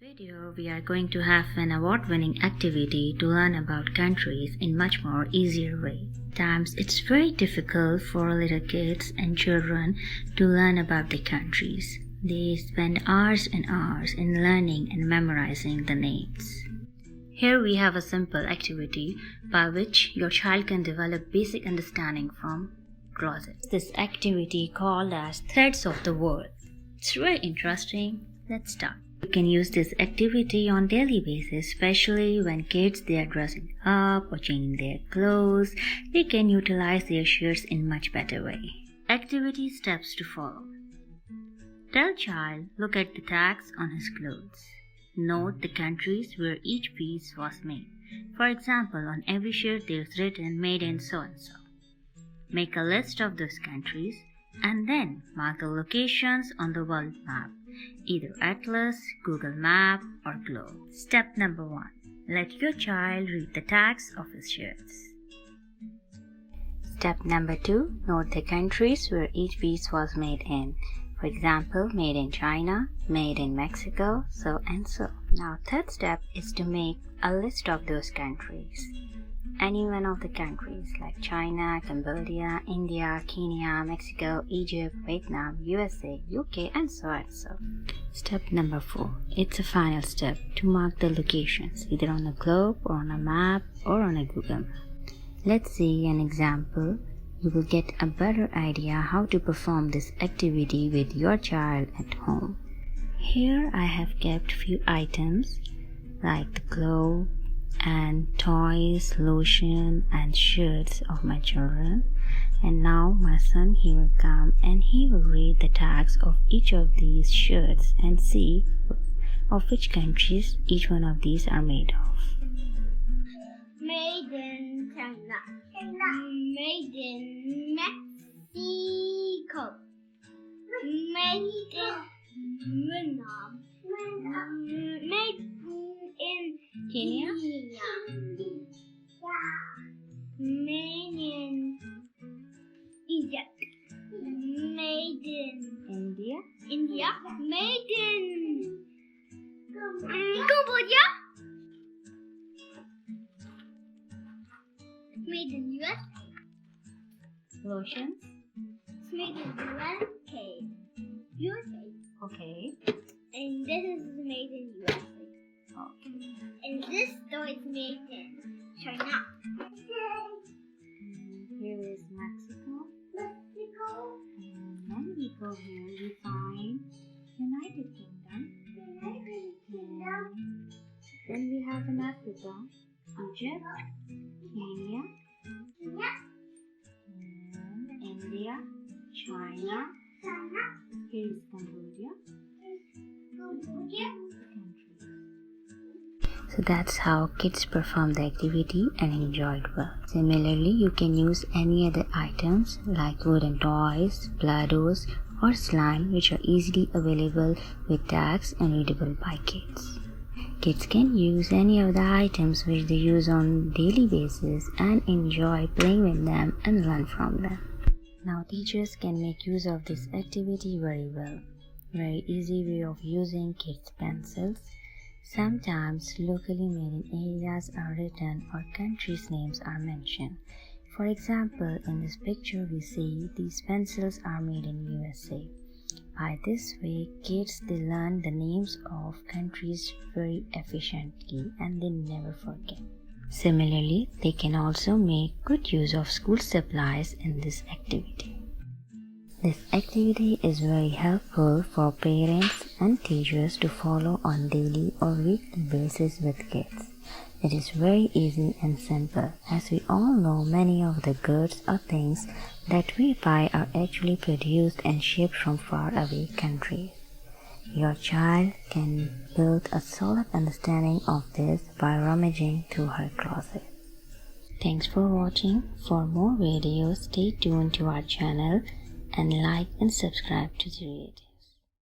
Video, we are going to have an award-winning activity to learn about countries in much more easier way. Sometimes it's very difficult for little kids and children to learn about the countries. They spend hours and hours in learning and memorizing the names. Here we have a simple activity by which your child can develop basic understanding from clauses. This activity called as Threads of the World. It's very interesting. Let's start. You can use this activity on daily basis, especially when kids they are dressing up or changing their clothes. They can utilize their shirts in much better way. Activity steps to follow. Tell child, look at the tags on his clothes. Note the countries where each piece was made. For example, on every shirt there's written made in so-and-so. Make a list of those countries and then mark the locations on the world map, either Atlas, Google Map, or Globe. Step number 1. Let your child read the tags of his shirts. Step number 2. Note the countries where each piece was made in. For example, made in China, made in Mexico, so and so. Now, third step is to make a list of those countries. Any one of the countries like China, Cambodia, India, Kenya, Mexico, Egypt, Vietnam, USA, UK, and so and so. Step number 4. It's a final step to mark the locations either on a globe or on a map or on a Google map. Let's see an example. You will get a better idea how to perform this activity with your child at home. Here I have kept few items like the globe and toys, lotion and shirts of my children. And now my son, he will come and he will read the tags of each of these shirts and see of which countries each one of these are made of. Made in China. Made in Mexico. Made in Vietnam. Made in Kenya? Made in Egypt. Made in India? Made in Cambodia. Made in US. Lotions? It's made in USA. Okay. And this is made in USA. Okay. And this store is made in China. Here is Mexico. And when we go here, we find United Kingdom. Then we have in Africa, Egypt, Kenya, and India, China. Here is Cambodia. So that's how kids perform the activity and enjoy it well. Similarly, you can use any other items like wooden toys, Play-Dohs, or slime, which are easily available with tags and readable by kids. Kids can use any of the items which they use on daily basis and enjoy playing with them and learn from them. Now teachers can make use of this activity very well. Very easy way of using kids' pencils. Sometimes locally made in areas are written or countries' names are mentioned. For example, in this picture we see these pencils are made in USA. By this way, kids they learn the names of countries very efficiently and they never forget. Similarly, they can also make good use of school supplies in this activity. This activity is very helpful for parents and teachers to follow on daily or weekly basis with kids. It is very easy and simple, as we all know many of the goods or things that we buy are actually produced and shipped from far away countries. Your child can build a solid understanding of this by rummaging through her closet. Thanks for watching. For more videos, stay tuned to our channel and like and subscribe to Zreatives.